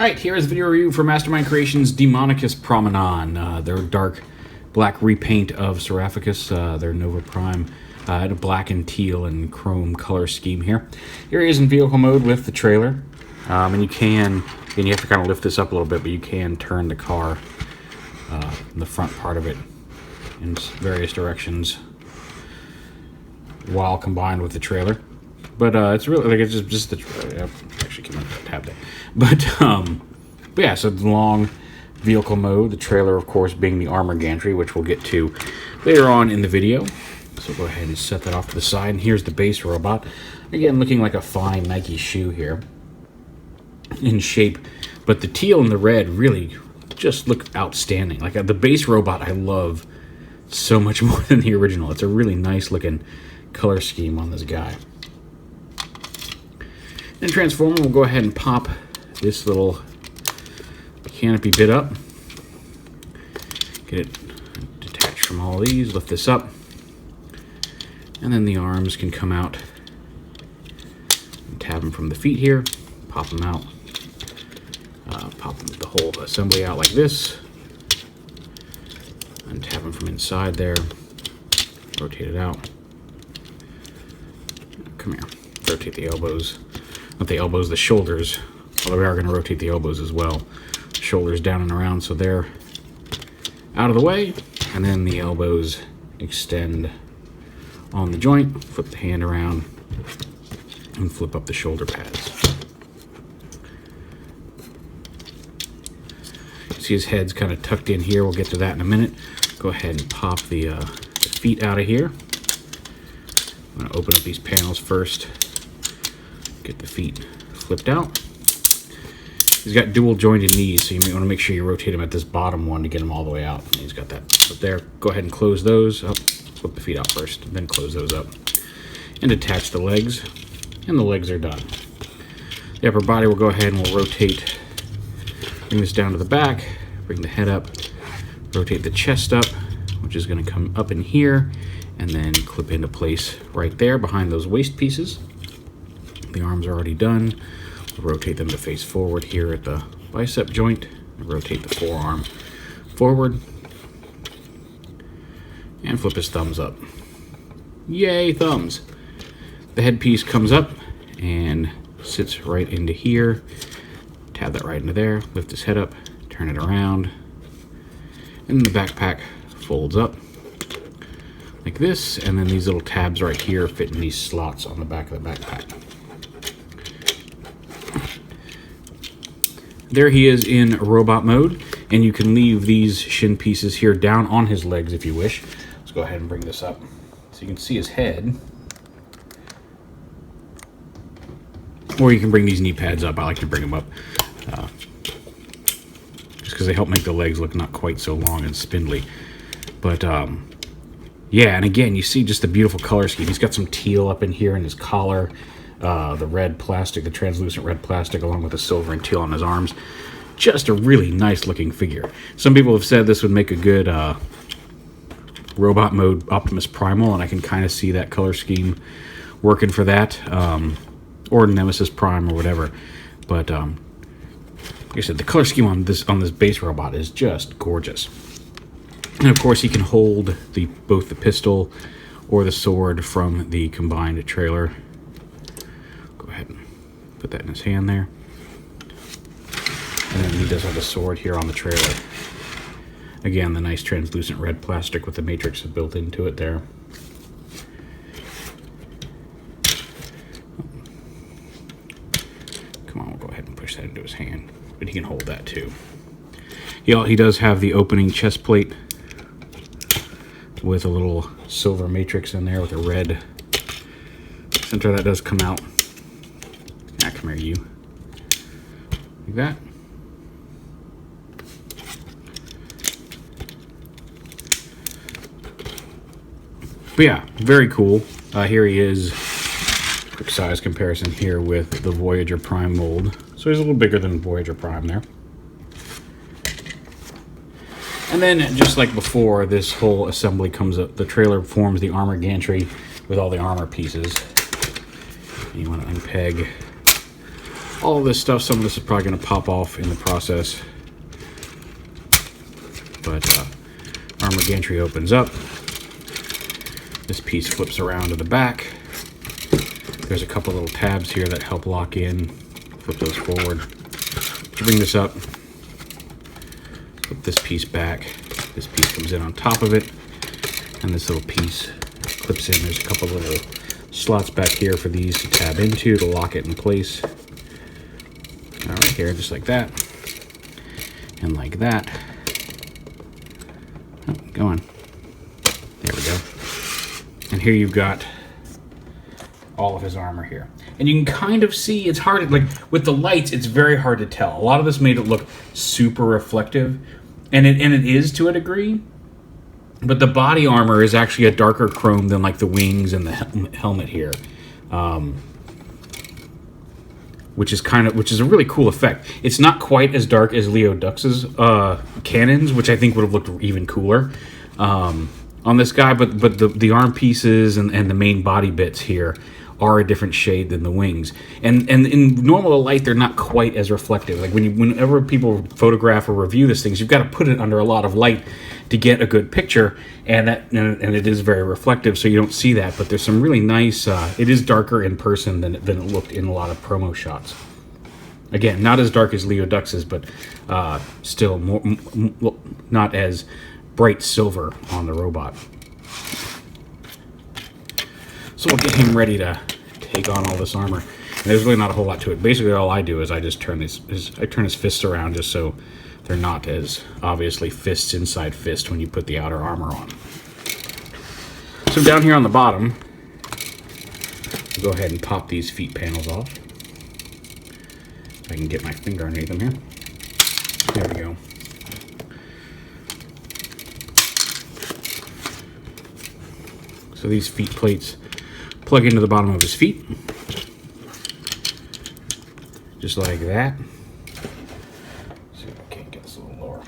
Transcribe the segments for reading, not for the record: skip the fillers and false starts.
Alright, here is a video review for Mastermind Creations' DEMONICUS PROMINON. Their dark black repaint of Seraphicus, their Nova Prime. A black and teal and chrome color scheme here. Here he is in vehicle mode with the trailer. And you can, and you have to kind of lift this up a little bit, but you can turn the car, the front part of it, in various directions while combined with the trailer. But it's really like it's just the trailer. Actually, came out of that tab there. But yeah, so the long vehicle mode. The trailer, of course, being the armor gantry, which we'll get to later on in the video. So go ahead and set that off to the side. And here's the base robot. Again, looking like a fine Nike shoe here in shape. But the teal and the red really just look outstanding. Like the base robot, I love so much more than the original. It's a really nice looking color scheme on this guy. Then Transformer, we'll go ahead and pop this little canopy bit up. Get it detached from all these, lift this up. And then the arms can come out. And tab them from the feet here, pop them out. Pop the whole assembly out like this. And tab them from inside there. Rotate it out. Come here. Rotate the elbows. Not the elbows, the shoulders. Although we are going to rotate the elbows as well. Shoulders down and around so they're out of the way. And then the elbows extend on the joint. Flip the hand around and flip up the shoulder pads. See his head's kind of tucked in here. We'll get to that in a minute. Go ahead and pop the feet out of here. I'm going to open up these panels first. Get the feet flipped out. He's got dual jointed knees, so you may want to make sure you rotate him at this bottom one to get him all the way out. And he's got that up there. Go ahead and close those up. Flip the feet out first, then close those up. And attach the legs. And the legs are done. The upper body will go ahead and we'll rotate. Bring this down to the back. Bring the head up. Rotate the chest up, which is going to come up in here. And then clip into place right there behind those waist pieces. The arms are already done. We'll rotate them to face forward here at the bicep joint. And rotate the forearm forward. And flip his thumbs up. Yay, thumbs! The headpiece comes up and sits right into here. Tab that right into there. Lift his head up. Turn it around. And the backpack folds up like this. And then these little tabs right here fit in these slots on the back of the backpack. There he is in robot mode, and you can leave these shin pieces here down on his legs if you wish. Let's go ahead and bring this up so you can see his head. Or you can bring these knee pads up. I like to bring them up just because they help make the legs look not quite so long and spindly. But yeah, and again, you see just the beautiful color scheme. He's got some teal up in here in his collar. The red plastic, the translucent red plastic, along with the silver and teal on his arms. Just a really nice looking figure. Some people have said this would make a good robot mode Optimus Primal, and I can kind of see that color scheme working for that. Or Nemesis Prime or whatever. But like I said, the color scheme on this base robot is just gorgeous. And of course, he can hold both the pistol or the sword from the combined trailer. Put that in his hand there. And then he does have a sword here on the trailer. Again, the nice translucent red plastic with the matrix built into it there. Come on, we'll go ahead and push that into his hand. But he can hold that too. He does have the opening chest plate with a little silver matrix in there with a red center that does come out. Come here, you. Like that. But yeah, very cool. Here he is. Quick size comparison here with the Voyager Prime mold. So he's a little bigger than Voyager Prime there. And then, just like before, this whole assembly comes up. The trailer forms the armor gantry with all the armor pieces. You want to unpeg all this stuff. Some of this is probably going to pop off in the process. But armor gantry opens up. This piece flips around to the back. There's a couple little tabs here that help lock in. Flip those forward. To bring this up, flip this piece back. This piece comes in on top of it, and this little piece clips in. There's a couple little slots back here for these to tab into to lock it in place. All right, here, just like that, and like that. Oh, go on. There we go. And here you've got all of his armor here. And you can kind of see, it's hard, like with the lights, it's very hard to tell. A lot of this made it look super reflective, and it is to a degree, but the body armor is actually a darker chrome than like the wings and the helmet here. Which is a really cool effect. It's not quite as dark as Leodux's cannons, which I think would have looked even cooler on this guy, but the arm pieces and the main body bits here are a different shade than the wings. And in normal light, they're not quite as reflective. Like whenever people photograph or review these things, you've got to put it under a lot of light to get a good picture, and it is very reflective, so you don't see that. But there's some really nice. It is darker in person than it looked in a lot of promo shots. Again, not as dark as Leodux's, but still not as bright silver on the robot. So we'll get him ready to take on all this armor. And there's really not a whole lot to it. Basically, all I do is I just turn his fists around just so they're not as obviously fists inside fist when you put the outer armor on. So down here on the bottom, I'll go ahead and pop these feet panels off. If I can get my finger underneath them here. There we go. So these feet plates plug into the bottom of his feet, just like that. See if I can't get this a little lower.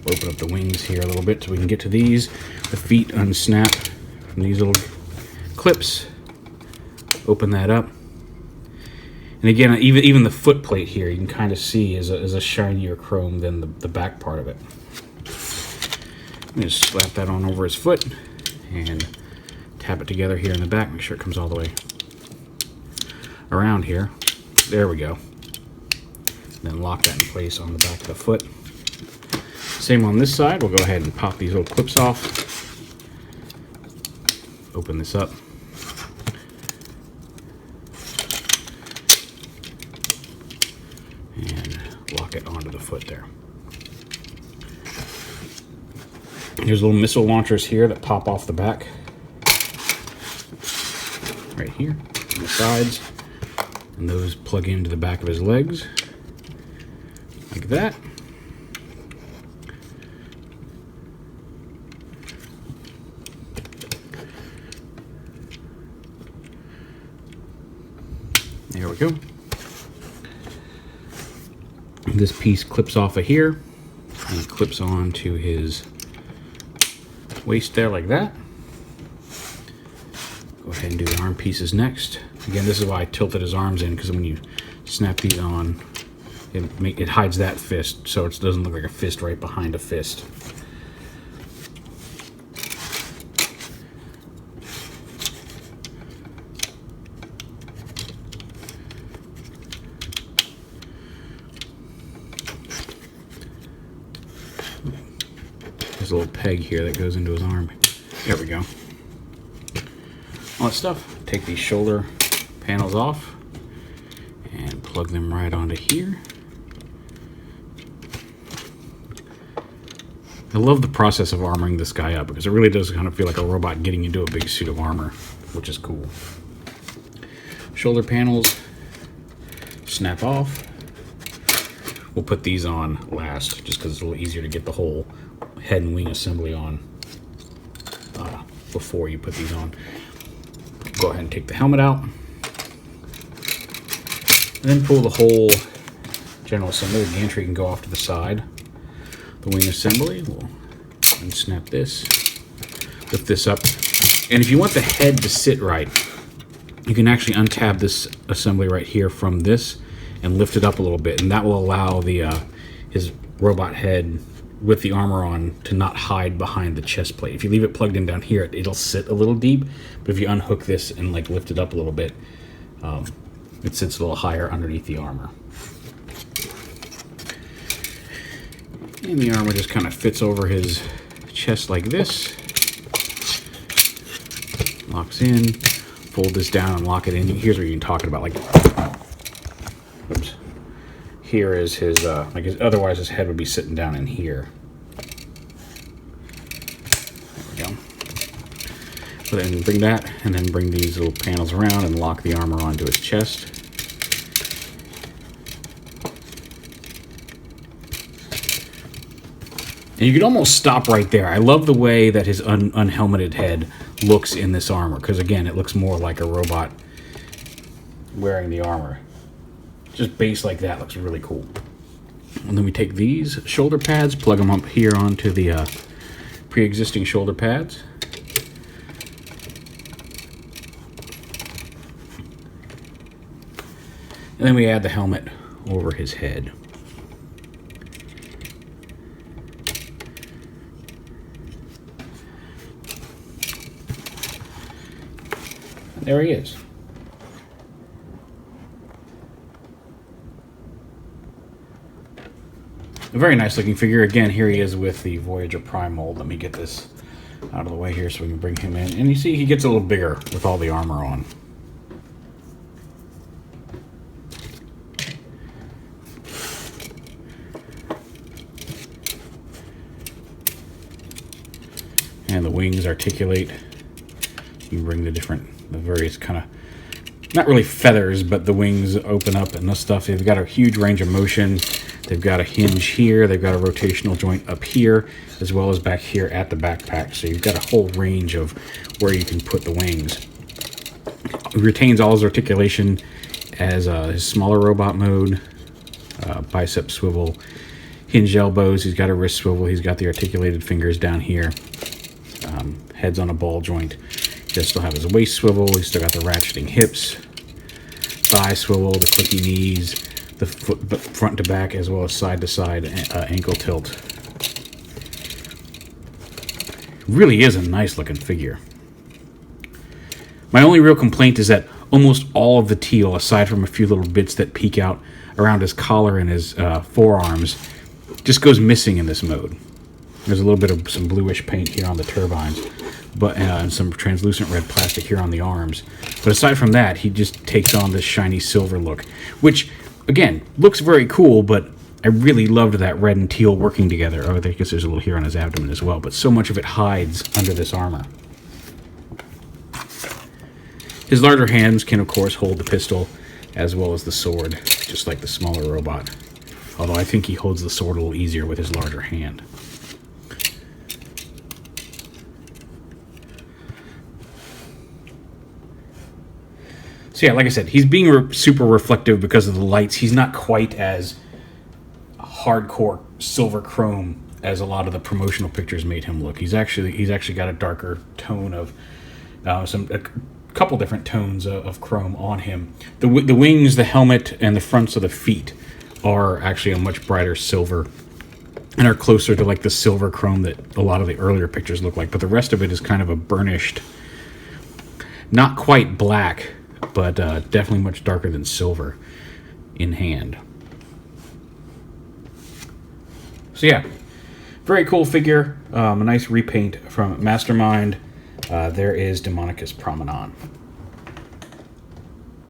Open up the wings here a little bit so we can get to these. The feet unsnap from these little clips. Open that up, and again, even the foot plate here, you can kind of see is a shinier chrome than the back part of it. I'm going to slap that on over his foot and tap it together here in the back. Make sure it comes all the way around here. There we go. Then lock that in place on the back of the foot. Same on this side. We'll go ahead and pop these little clips off. Open this up. And lock it onto the foot there. There's little missile launchers here that pop off the back. Right here on the sides. And those plug into the back of his legs. Like that. There we go. This piece clips off of here and clips on to his waist there like that. Go ahead and do the arm pieces next. Again, this is why I tilted his arms in, because when you snap these on, it hides that fist, so it doesn't look like a fist right behind a fist. There's a little peg here that goes into his arm. There we go. All that stuff. Take these shoulder panels off and plug them right onto here. I love the process of armoring this guy up, because it really does kind of feel like a robot getting into a big suit of armor, which is cool. Shoulder panels snap off. We'll put these on last just because it's a little easier to get the whole head and wing assembly on before you put these on. Go ahead and take the helmet out, and then pull the whole general assembly. The gantry can go off to the side. The wing assembly, we'll unsnap this, lift this up, and if you want the head to sit right, you can actually untab this assembly right here from this and lift it up a little bit, and that will allow the his robot head with the armor on to not hide behind the chest plate. If you leave it plugged in down here, it'll sit a little deep, but if you unhook this and like lift it up a little bit, it sits a little higher underneath the armor. And the armor just kind of fits over his chest like this. Locks in. Fold this down and lock it in. Here's what you're talking about. Like, oops. Here is his, otherwise his head would be sitting down in here. There we go. So then bring that, and then bring these little panels around and lock the armor onto his chest. And you can almost stop right there. I love the way that his unhelmeted head looks in this armor, because again, it looks more like a robot wearing the armor. Just base like that looks really cool. And then we take these shoulder pads, plug them up here onto the pre-existing shoulder pads. And then we add the helmet over his head. And there he is. A very nice looking figure. Again, here he is with the Voyager Prime mold. Let me get this out of the way here so we can bring him in. And you see he gets a little bigger with all the armor on. And the wings articulate. You bring the various kind of, not really feathers, but the wings open up and this stuff. They've got a huge range of motion. They've got a hinge here, they've got a rotational joint up here, as well as back here at the backpack. So you've got a whole range of where you can put the wings. It retains all his articulation as his smaller robot mode, bicep swivel, hinge elbows, he's got a wrist swivel, he's got the articulated fingers down here, head's on a ball joint. He'll still have his waist swivel, he's still got the ratcheting hips, thigh swivel, the clicky knees, the foot front to back as well as side to side ankle tilt. Really is a nice looking figure. My only real complaint is that almost all of the teal, aside from a few little bits that peek out around his collar and his forearms, just goes missing in this mode. There's a little bit of some bluish paint here on the turbines, but and some translucent red plastic here on the arms. But aside from that, he just takes on this shiny silver look, which again, looks very cool, but I really loved that red and teal working together. Oh, I guess there's a little here on his abdomen as well, but so much of it hides under this armor. His larger hands can, of course, hold the pistol as well as the sword, just like the smaller robot. Although I think he holds the sword a little easier with his larger hand. So yeah, like I said, he's being super reflective because of the lights. He's not quite as hardcore silver chrome as a lot of the promotional pictures made him look. He's actually got a darker tone of a couple different tones of chrome on him. The wings, the helmet, and the fronts of the feet are actually a much brighter silver and are closer to like the silver chrome that a lot of the earlier pictures look like. But the rest of it is kind of a burnished, not quite black, but definitely much darker than silver in hand. So yeah, very cool figure. A nice repaint from Mastermind. There is Demonicus PROMINON.